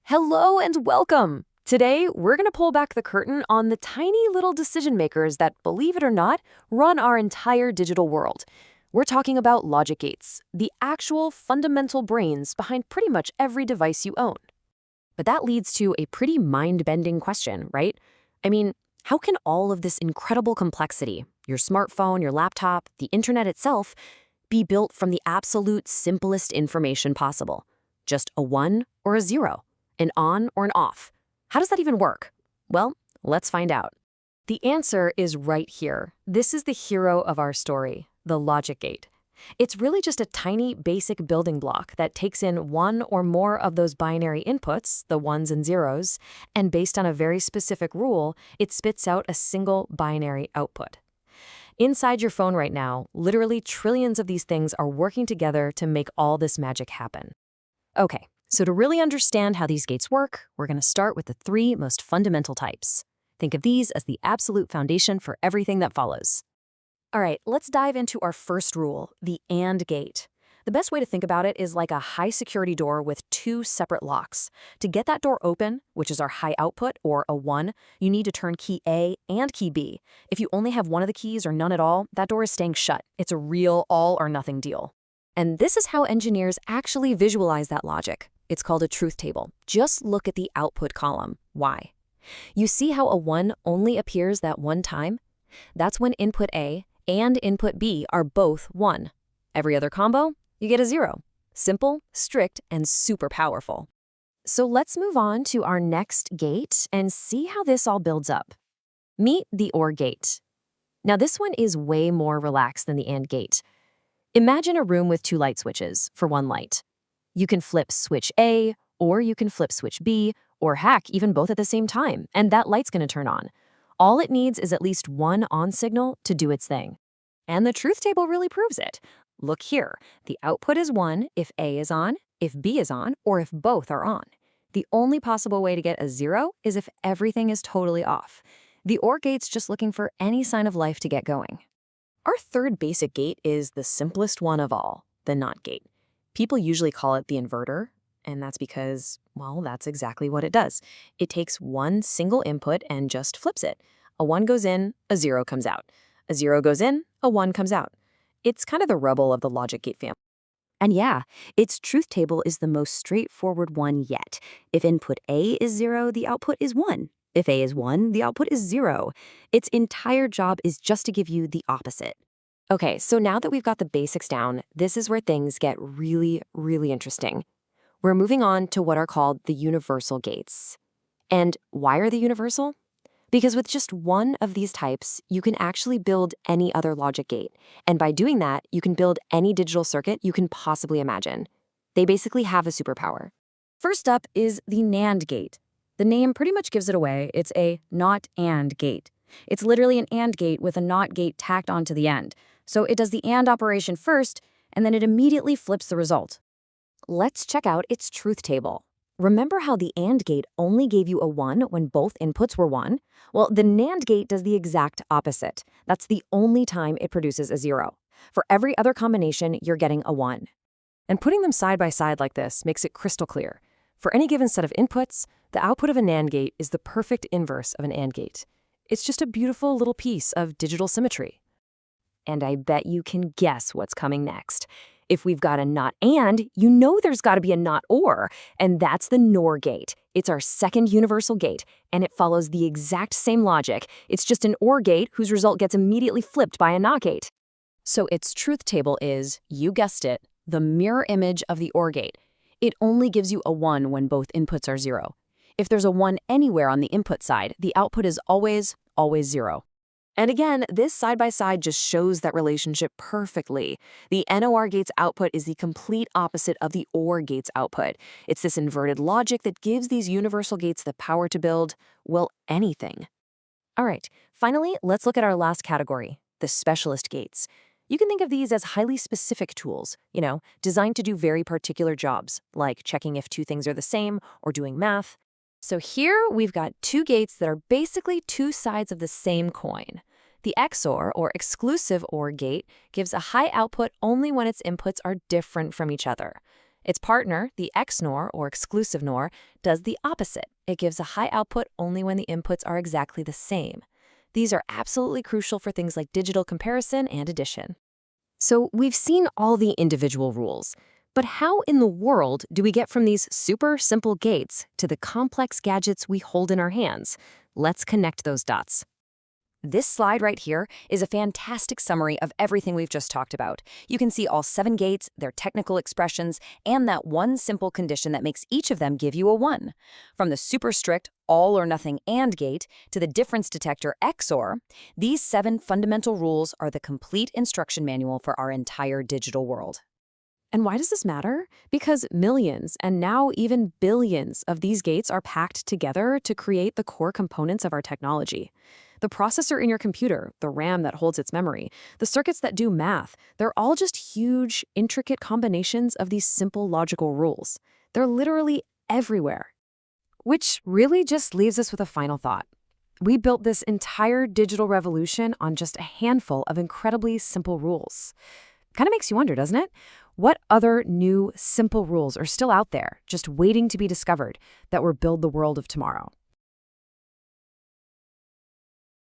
Hello and welcome! Today, we're going to pull back the curtain on the tiny little decision makers that, believe it or not, run our entire digital world. We're talking about logic gates, the actual fundamental brains behind pretty much every device you own. But that leads to a pretty mind-bending question, right? I mean, how can all of this incredible complexity, your smartphone, your laptop, the internet itself, be built from the absolute simplest information possible? Just a 1 or a 0, an on or an off. How does that even work? Well, let's find out. The answer is right here. This is the hero of our story, the logic gate. It's really just a tiny basic building block that takes in one or more of those binary inputs, the ones and zeros, and based on a very specific rule, it spits out a single binary output. Inside your phone right now, literally trillions of these things are working together to make all this magic happen. Okay, so to really understand how these gates work, we're going to start with the 3 most fundamental types. Think of these as the absolute foundation for everything that follows. All right, let's dive into our first rule, the AND gate. The best way to think about it is like a high-security door with 2 separate locks. To get that door open, which is our high output, or a 1, you need to turn key A and key B. If you only have one of the keys or none at all, that door is staying shut. It's a real all-or-nothing deal. And this is how engineers actually visualize that logic. It's called a truth table. Just look at the output column. Why? You see how a 1 only appears that one time? That's when input A and input B are both 1. Every other combo, you get a 0. Simple, strict, and super powerful. So let's move on to our next gate and see how this all builds up. Meet the OR gate. Now this one is way more relaxed than the AND gate. Imagine a room with 2 light switches for one light. You can flip switch A, or you can flip switch B, or heck, even both at the same time, and that light's going to turn on. All it needs is at least one on signal to do its thing. And the truth table really proves it. Look here, the output is 1 if A is on, if B is on, or if both are on. The only possible way to get a 0 is if everything is totally off. The OR gate's just looking for any sign of life to get going. Our third basic gate is the simplest one of all, the NOT gate. People usually call it the inverter, and that's because, well, that's exactly what it does. It takes one single input and just flips it. A 1 goes in, a 0 comes out. A 0 goes in, a 1 comes out. It's kind of the rebel of the logic gate family. And yeah, its truth table is the most straightforward one yet. If input A is 0, the output is 1. If A is 1, the output is 0. Its entire job is just to give you the opposite. Okay, so now that we've got the basics down, this is where things get really, really interesting. We're moving on to what are called the universal gates. And why are they universal? Because with just one of these types, you can actually build any other logic gate. And by doing that, you can build any digital circuit you can possibly imagine. They basically have a superpower. First up is the NAND gate. The name pretty much gives it away. It's a not and gate. It's literally an AND gate with a NOT gate tacked onto the end. So it does the AND operation first, and then it immediately flips the result. Let's check out its truth table. Remember how the AND gate only gave you a 1 when both inputs were 1? Well, the NAND gate does the exact opposite. That's the only time it produces a 0. For every other combination, you're getting a 1. And putting them side by side like this makes it crystal clear. For any given set of inputs, the output of a NAND gate is the perfect inverse of an AND gate. It's just a beautiful little piece of digital symmetry. And I bet you can guess what's coming next. If we've got a not and, you know there's got to be a not or, and that's the NOR gate. It's our second universal gate, and it follows the exact same logic. It's just an OR gate whose result gets immediately flipped by a NOT gate. So its truth table is, you guessed it, the mirror image of the OR gate. It only gives you a 1 when both inputs are 0. If there's a 1 anywhere on the input side, the output is always 0. And again, this side-by-side just shows that relationship perfectly. The NOR gate's output is the complete opposite of the OR gate's output. It's this inverted logic that gives these universal gates the power to build, well, anything. All right, finally, let's look at our last category, the specialist gates. You can think of these as highly specific tools, designed to do very particular jobs, like checking if 2 things are the same or doing math. So here we've got 2 gates that are basically 2 sides of the same coin. The XOR, or exclusive OR gate, gives a high output only when its inputs are different from each other. Its partner, the XNOR or exclusive NOR, does the opposite. It gives a high output only when the inputs are exactly the same. These are absolutely crucial for things like digital comparison and addition. So we've seen all the individual rules, but how in the world do we get from these super simple gates to the complex gadgets we hold in our hands? Let's connect those dots. This slide right here is a fantastic summary of everything we've just talked about. You can see all 7 gates, their technical expressions, and that one simple condition that makes each of them give you a 1. From the super strict all or nothing AND gate to the difference detector XOR, these 7 fundamental rules are the complete instruction manual for our entire digital world. And why does this matter? Because millions, and now even billions, of these gates are packed together to create the core components of our technology. The processor in your computer, the RAM that holds its memory, the circuits that do math, they're all just huge, intricate combinations of these simple logical rules. They're literally everywhere. Which really just leaves us with a final thought. We built this entire digital revolution on just a handful of incredibly simple rules. Kind of makes you wonder, doesn't it? What other new, simple rules are still out there, just waiting to be discovered, that will build the world of tomorrow?